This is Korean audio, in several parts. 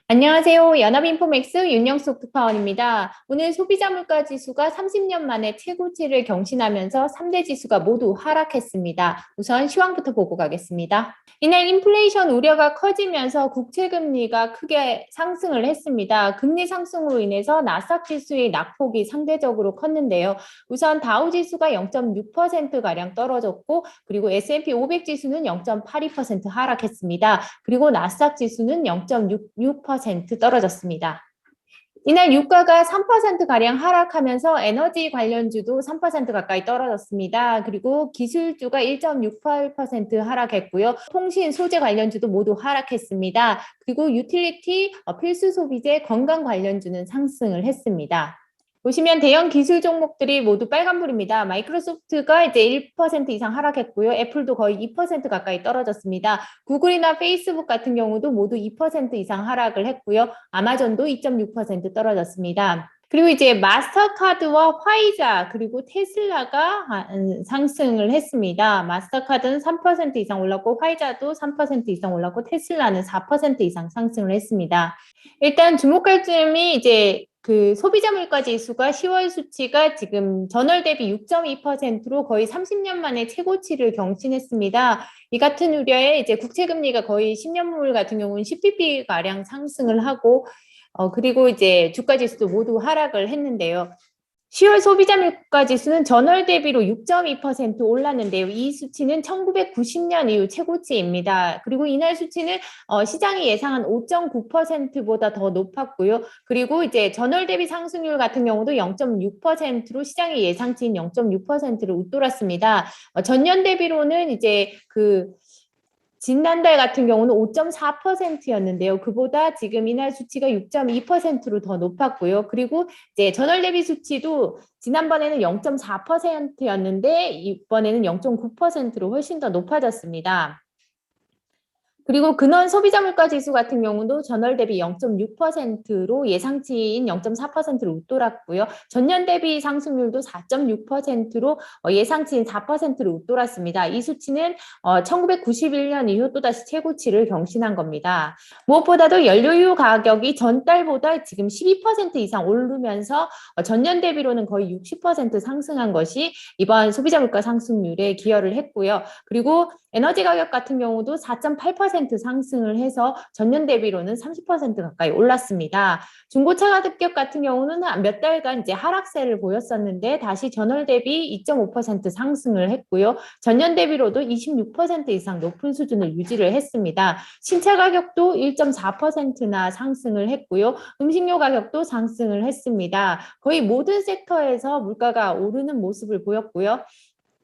안녕하세요. 연합인포맥스 윤영숙 특파원입니다. 오늘 소비자 물가 지수가 30년 만에 최고치를 경신하면서 3대 지수가 모두 하락했습니다. 우선 시황부터 보고 가겠습니다. 이날 인플레이션 우려가 커지면서 국채 금리가 크게 상승을 했습니다. 금리 상승으로 인해서 나스닥 지수의 낙폭이 상대적으로 컸는데요. 우선 다우 지수가 0.6%가량 떨어졌고, 그리고 S&P 500 지수는 0.82% 하락했습니다. 그리고 나스닥 지수는 0.66% 떨어졌습니다. 이날 유가가 3%가량 하락하면서 에너지 관련주도 3% 가까이 떨어졌습니다. 그리고 기술주가 1.68% 하락했고요. 통신, 소재 관련주도 모두 하락했습니다. 그리고 유틸리티, 필수 소비재, 건강 관련주는 상승을 했습니다. 보시면 대형 기술 종목들이 모두 빨간불입니다. 마이크로소프트가 이제 1% 이상 하락했고요. 애플도 거의 2% 가까이 떨어졌습니다. 구글이나 페이스북 같은 경우도 모두 2% 이상 하락을 했고요. 아마존도 2.6% 떨어졌습니다. 그리고 이제 마스터카드와 화이자 그리고 테슬라가 상승을 했습니다. 마스터카드는 3% 이상 올랐고 화이자도 3% 이상 올랐고 테슬라는 4% 이상 상승을 했습니다. 일단 주목할 점이 이제 그 소비자 물가 지수가 10월 수치가 지금 전월 대비 6.2%로 거의 30년 만에 최고치를 경신했습니다. 이 같은 우려에 이제 국채 금리가 거의 10년물 같은 경우는 10bp 가량 상승을 하고 그리고 이제 주가 지수도 모두 하락을 했는데요. 10월 소비자 물가 지수는 전월 대비로 6.2% 올랐는데요. 이 수치는 1990년 이후 최고치입니다. 그리고 이날 수치는 시장이 예상한 5.9%보다 더 높았고요. 그리고 이제 전월 대비 상승률 같은 경우도 0.6%로 시장이 예상치인 0.6%를 웃돌았습니다. 전년 대비로는 이제 지난달 같은 경우는 5.4%였는데요. 그보다 지금 이날 수치가 6.2%로 더 높았고요. 그리고 이제 전월 대비 수치도 지난번에는 0.4%였는데 이번에는 0.9%로 훨씬 더 높아졌습니다. 그리고 근원 소비자 물가 지수 같은 경우도 전월 대비 0.6%로 예상치인 0.4%를 웃돌았고요. 전년 대비 상승률도 4.6%로 예상치인 4%를 웃돌았습니다. 이 수치는 1991년 이후 또다시 최고치를 경신한 겁니다. 무엇보다도 연료유 가격이 전달보다 지금 12% 이상 오르면서 전년 대비로는 거의 60% 상승한 것이 이번 소비자 물가 상승률에 기여를 했고요. 그리고 에너지 가격 같은 경우도 4.8% 상승을 해서 전년 대비로는 30% 가까이 올랐습니다. 중고차 가격 같은 경우는 몇 달간 이제 하락세를 보였었는데 다시 전월 대비 2.5% 상승을 했고요. 전년 대비로도 26% 이상 높은 수준을 유지를 했습니다. 신차 가격도 1.4%나 상승을 했고요. 음식료 가격도 상승을 했습니다. 거의 모든 섹터에서 물가가 오르는 모습을 보였고요.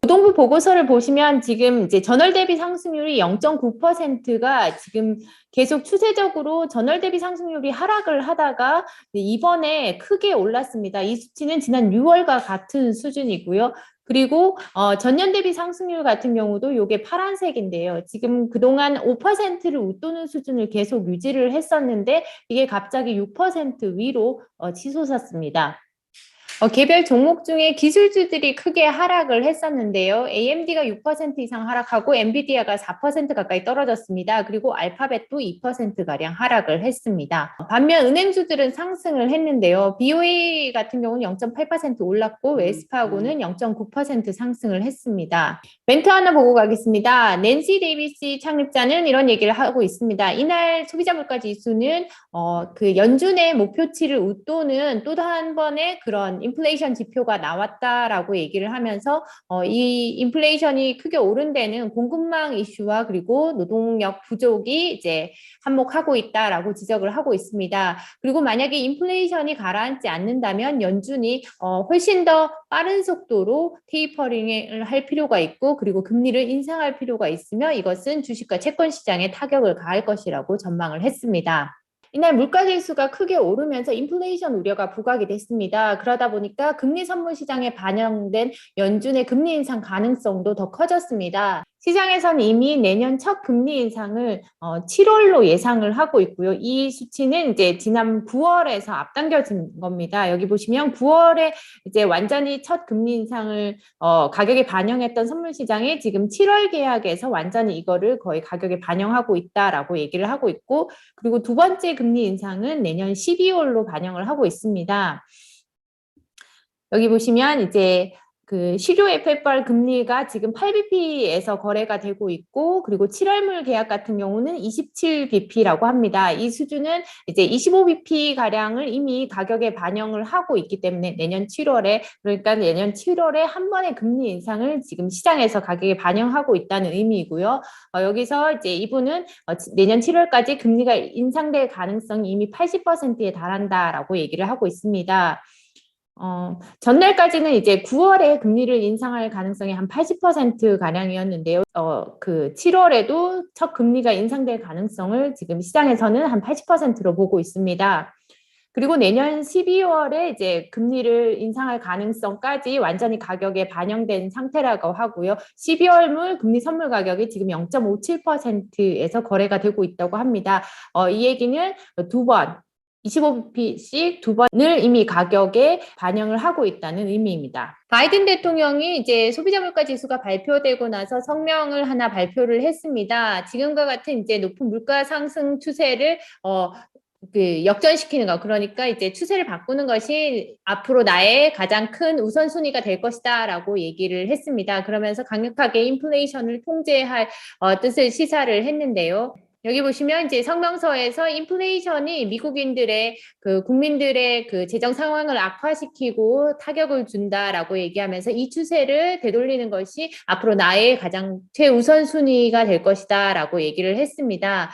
노동부 보고서를 보시면 지금 이제 전월 대비 상승률이 0.9%가 지금 계속 추세적으로 전월 대비 상승률이 하락을 하다가 이번에 크게 올랐습니다. 이 수치는 지난 6월과 같은 수준이고요. 그리고 전년 대비 상승률 같은 경우도 이게 파란색인데요. 지금 그동안 5%를 웃도는 수준을 계속 유지를 했었는데 이게 갑자기 6% 위로 치솟았습니다. 개별 종목 중에 기술주들이 크게 하락을 했었는데요. AMD가 6% 이상 하락하고 엔비디아가 4% 가까이 떨어졌습니다. 그리고 알파벳도 2%가량 하락을 했습니다. 반면 은행주들은 상승을 했는데요. BOA 같은 경우는 0.8% 올랐고 웰스파고는 0.9% 상승을 했습니다. 멘트 하나 보고 가겠습니다. 낸시 데이비스 창립자는 이런 얘기를 하고 있습니다. 이날 소비자 물가 지수는 그 연준의 목표치를 웃도는 또 한 번의 그런 인플레이션 지표가 나왔다라고 얘기를 하면서 이 인플레이션이 크게 오른 데는 공급망 이슈와 그리고 노동력 부족이 이제 한몫하고 있다라고 지적을 하고 있습니다. 그리고 만약에 인플레이션이 가라앉지 않는다면 연준이 훨씬 더 빠른 속도로 테이퍼링을 할 필요가 있고 그리고 금리를 인상할 필요가 있으며 이것은 주식과 채권 시장에 타격을 가할 것이라고 전망을 했습니다. 이날 물가지수가 크게 오르면서 인플레이션 우려가 부각이 됐습니다. 그러다 보니까 금리 선물 시장에 반영된 연준의 금리 인상 가능성도 더 커졌습니다. 시장에서는 이미 내년 첫 금리 인상을 7월로 예상을 하고 있고요. 이 수치는 이제 지난 9월에서 앞당겨진 겁니다. 여기 보시면 9월에 이제 완전히 첫 금리 인상을 가격에 반영했던 선물 시장에 지금 7월 계약에서 완전히 이거를 거의 가격에 반영하고 있다라고 얘기를 하고 있고, 그리고 두 번째 금리 인상은 내년 12월로 반영을 하고 있습니다. 여기 보시면 이제 그 실효 FFR 금리가 지금 8bp에서 거래가 되고 있고, 그리고 7월물 계약 같은 경우는 27bp라고 합니다. 이 수준은 이제 25bp 가량을 이미 가격에 반영을 하고 있기 때문에 내년 7월에, 그러니까 내년 7월에 한 번의 금리 인상을 지금 시장에서 가격에 반영하고 있다는 의미이고요. 여기서 이제 이분은 내년 7월까지 금리가 인상될 가능성이 이미 80%에 달한다라고 얘기를 하고 있습니다. 전날까지는 이제 9월에 금리를 인상할 가능성이 한 80% 가량이었는데요. 그 7월에도 첫 금리가 인상될 가능성을 지금 시장에서는 한 80%로 보고 있습니다. 그리고 내년 12월에 이제 금리를 인상할 가능성까지 완전히 가격에 반영된 상태라고 하고요. 12월물 금리 선물 가격이 지금 0.57%에서 거래가 되고 있다고 합니다. 이 얘기는 두 번, 25bp씩 두 번을 이미 가격에 반영을 하고 있다는 의미입니다. 바이든 대통령이 이제 소비자 물가 지수가 발표되고 나서 성명을 하나 발표를 했습니다. 지금과 같은 이제 높은 물가 상승 추세를 역전시키는 거, 그러니까 이제 추세를 바꾸는 것이 앞으로 나의 가장 큰 우선순위가 될 것이다라고 얘기를 했습니다. 그러면서 강력하게 인플레이션을 통제할 뜻을 시사를 했는데요. 여기 보시면 이제 성명서에서 인플레이션이 미국인들의 그 국민들의 그 재정 상황을 악화시키고 타격을 준다라고 얘기하면서 이 추세를 되돌리는 것이 앞으로 나의 가장 최우선 순위가 될 것이다라고 얘기를 했습니다.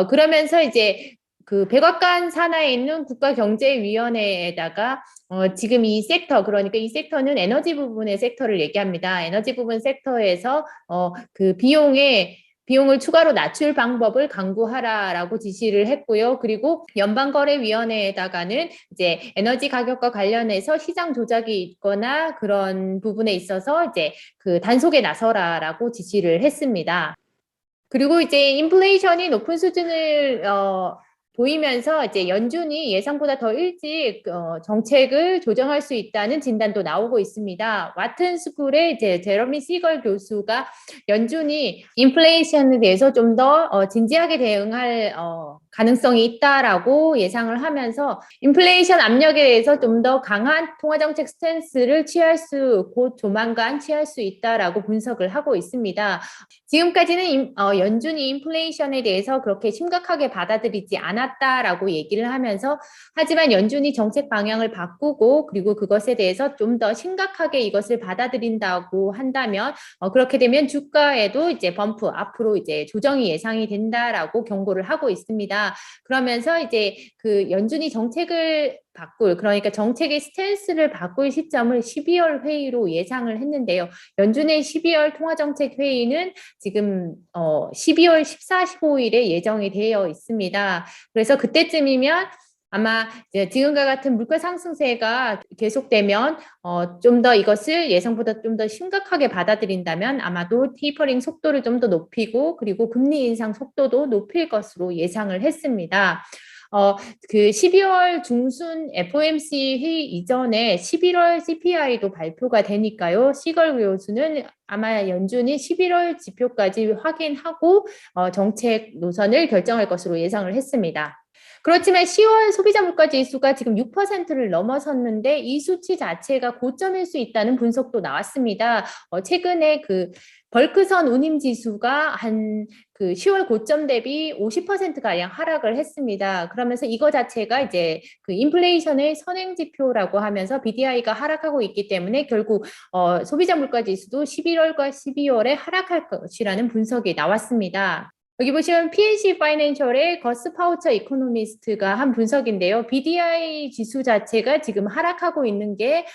그러면서 이제 그 백악관 산하에 있는 국가경제위원회에다가 지금 이 섹터, 그러니까 이 섹터는 에너지 부분의 섹터를 얘기합니다. 에너지 부분 섹터에서 그 비용을 추가로 낮출 방법을 강구하라라고 지시를 했고요. 그리고 연방거래위원회에다가는 이제 에너지 가격과 관련해서 시장 조작이 있거나 그런 부분에 있어서 이제 그 단속에 나서라라고 지시를 했습니다. 그리고 이제 인플레이션이 높은 수준을 보이면서 이제 연준이 예상보다 더 일찍 정책을 조정할 수 있다는 진단도 나오고 있습니다. 와튼 스쿨의 이제 제러미 시걸 교수가 연준이 인플레이션에 대해서 좀 더 진지하게 대응할 가능성이 있다라고 예상을 하면서 인플레이션 압력에 대해서 좀 더 강한 통화정책 스탠스를 곧 조만간 취할 수 있다라고 분석을 하고 있습니다. 지금까지는 연준이 인플레이션에 대해서 그렇게 심각하게 받아들이지 않았다라고 얘기를 하면서, 하지만 연준이 정책 방향을 바꾸고 그리고 그것에 대해서 좀 더 심각하게 이것을 받아들인다고 한다면 그렇게 되면 주가에도 이제 범프 앞으로 이제 조정이 예상이 된다라고 경고를 하고 있습니다. 그러면서 이제 그 연준이 정책을 그러니까 정책의 스탠스를 바꿀 시점을 12월 회의로 예상을 했는데요. 연준의 12월 통화정책 회의는 지금 12월 14, 15일에 예정이 되어 있습니다. 그래서 그때쯤이면 아마 지금과 같은 물가 상승세가 계속되면 좀 더 이것을 예상보다 좀 더 심각하게 받아들인다면 아마도 테이퍼링 속도를 좀 더 높이고 그리고 금리 인상 속도도 높일 것으로 예상을 했습니다. 그 12월 중순 FOMC 회의 이전에 11월 CPI도 발표가 되니까요. 시걸 교수는 아마 연준이 11월 지표까지 확인하고 정책 노선을 결정할 것으로 예상을 했습니다. 그렇지만 10월 소비자 물가 지수가 지금 6%를 넘어섰는데 이 수치 자체가 고점일 수 있다는 분석도 나왔습니다. 최근에 그 벌크선 운임 지수가 한 그 10월 고점 대비 50%가량 하락을 했습니다. 그러면서 이거 자체가 이제 그 인플레이션의 선행 지표라고 하면서 BDI가 하락하고 있기 때문에 결국 소비자 물가 지수도 11월과 12월에 하락할 것이라는 분석이 나왔습니다. 여기 보시면 PNC 파이낸셜의 거스 파우처 이코노미스트가 한 분석인데요. BDI 지수 자체가 지금 하락하고 있는 게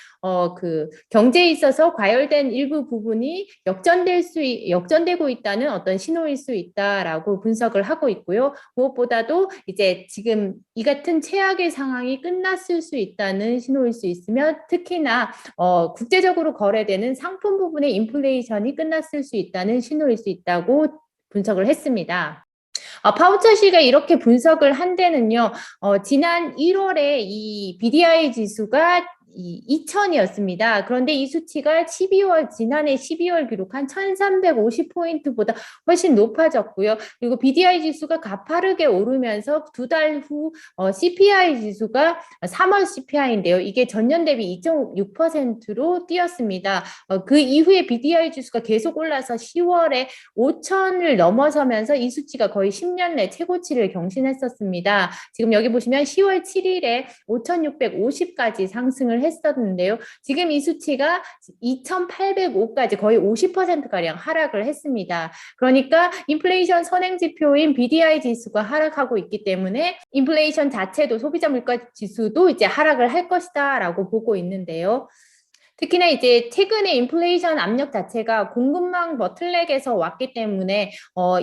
그 경제에 있어서 과열된 일부 부분이 역전되고 있다는 어떤 신호일 수 있다라고 분석을 하고 있고요. 무엇보다도 이제 지금 이 같은 최악의 상황이 끝났을 수 있다는 신호일 수 있으며, 특히나 국제적으로 거래되는 상품 부분의 인플레이션이 끝났을 수 있다는 신호일 수 있다고 분석을 했습니다. 파우처 씨가 이렇게 분석을 한 데는요, 지난 1월에 이 BDI 지수가 2000이었습니다. 그런데 이 수치가 지난해 12월 기록한 1350포인트보다 훨씬 높아졌고요. 그리고 BDI 지수가 가파르게 오르면서 두 달 후 CPI 지수가 3월 CPI인데요. 이게 전년 대비 2.6%로 뛰었습니다. 그 이후에 BDI 지수가 계속 올라서 10월에 5,000을 넘어서면서 이 수치가 거의 10년 내 최고치를 경신했었습니다. 지금 여기 보시면 10월 7일에 5,650까지 상승을 했었는데요. 지금 이 수치가 2,805까지 거의 50%가량 하락을 했습니다. 그러니까 인플레이션 선행지표인 BDI 지수가 하락하고 있기 때문에 인플레이션 자체도, 소비자 물가 지수도 이제 하락을 할 것이다 라고 보고 있는데요. 특히나 이제 최근에 인플레이션 압력 자체가 공급망 버틀넥에서 왔기 때문에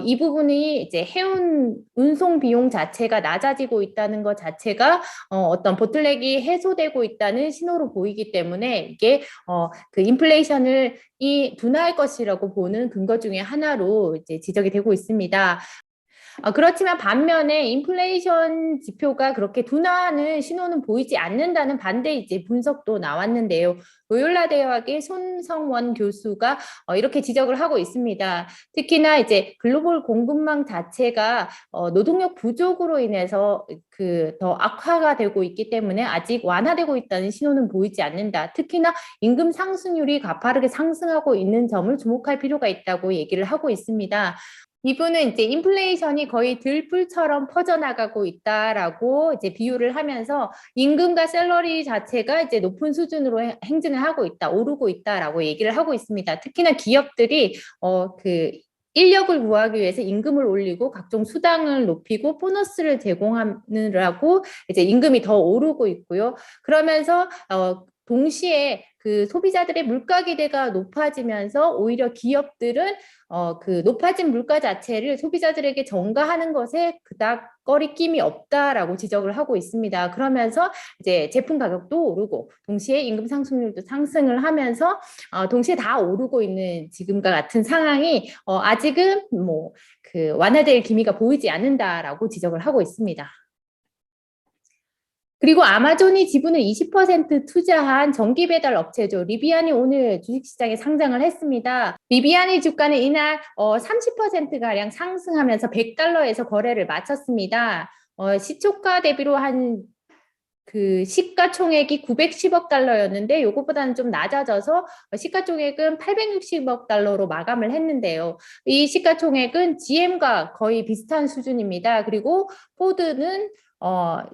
이 부분이 이제 해운 운송 비용 자체가 낮아지고 있다는 것 자체가 어떤 보틀넥이 해소되고 있다는 신호로 보이기 때문에 이게 그 인플레이션을 둔화할 것이라고 보는 근거 중에 하나로 이제 지적이 되고 있습니다. 그렇지만 반면에 인플레이션 지표가 그렇게 둔화하는 신호는 보이지 않는다는 반대 이제 분석도 나왔는데요. 로욜라 대학의 손성원 교수가 이렇게 지적을 하고 있습니다. 특히나 이제 글로벌 공급망 자체가 노동력 부족으로 인해서 더 악화가 되고 있기 때문에 아직 완화되고 있다는 신호는 보이지 않는다. 특히나 임금 상승률이 가파르게 상승하고 있는 점을 주목할 필요가 있다고 얘기를 하고 있습니다. 이분은 이제 인플레이션이 거의 들불처럼 퍼져나가고 있다라고 이제 비유를 하면서 임금과 샐러리 자체가 이제 높은 수준으로 행진을 하고 있다, 오르고 있다라고 얘기를 하고 있습니다. 특히나 기업들이 인력을 구하기 위해서 임금을 올리고 각종 수당을 높이고 보너스를 제공하느라고 이제 임금이 더 오르고 있고요. 그러면서 동시에 그 소비자들의 물가 기대가 높아지면서 오히려 기업들은 그 높아진 물가 자체를 소비자들에게 전가하는 것에 그닥 거리낌이 없다라고 지적을 하고 있습니다. 그러면서 이제 제품 가격도 오르고 동시에 임금 상승률도 상승을 하면서 동시에 다 오르고 있는 지금과 같은 상황이 아직은 완화될 기미가 보이지 않는다라고 지적을 하고 있습니다. 그리고 아마존이 지분을 20% 투자한 전기 배달 업체죠. 리비안이 오늘 주식시장에 상장을 했습니다. 리비안이 주가는 이날 30%가량 상승하면서 $100에서 거래를 마쳤습니다. 시초가 대비로 한 그 시가총액이 $910억 이것보다는 좀 낮아져서 시가총액은 $860억 마감을 했는데요. 이 시가총액은 GM과 거의 비슷한 수준입니다. 그리고 포드는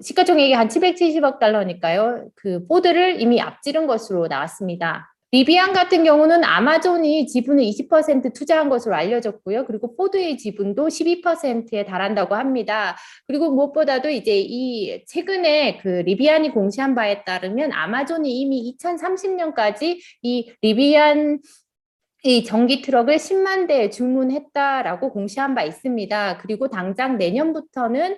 시가총액이 한 $770억 그 포드를 이미 앞지른 것으로 나왔습니다. 리비안 같은 경우는 아마존이 지분을 20% 투자한 것으로 알려졌고요. 그리고 포드의 지분도 12%에 달한다고 합니다. 그리고 무엇보다도 이제 이 최근에 그 리비안이 공시한 바에 따르면 아마존이 이미 2030년까지 이 리비안 이 전기 트럭을 10만 대 주문했다라고 공시한 바 있습니다. 그리고 당장 내년부터는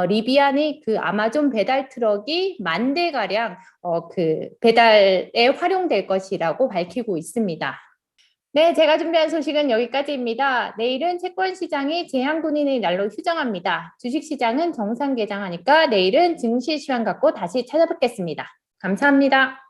리비안이 그 아마존 배달 트럭이 10,000대가량 그 배달에 활용될 것이라고 밝히고 있습니다. 네, 제가 준비한 소식은 여기까지입니다. 내일은 채권 시장이 재앙군인의 날로 휴정합니다. 주식시장은 정상 개장하니까 내일은 증시 시황 갖고 다시 찾아뵙겠습니다. 감사합니다.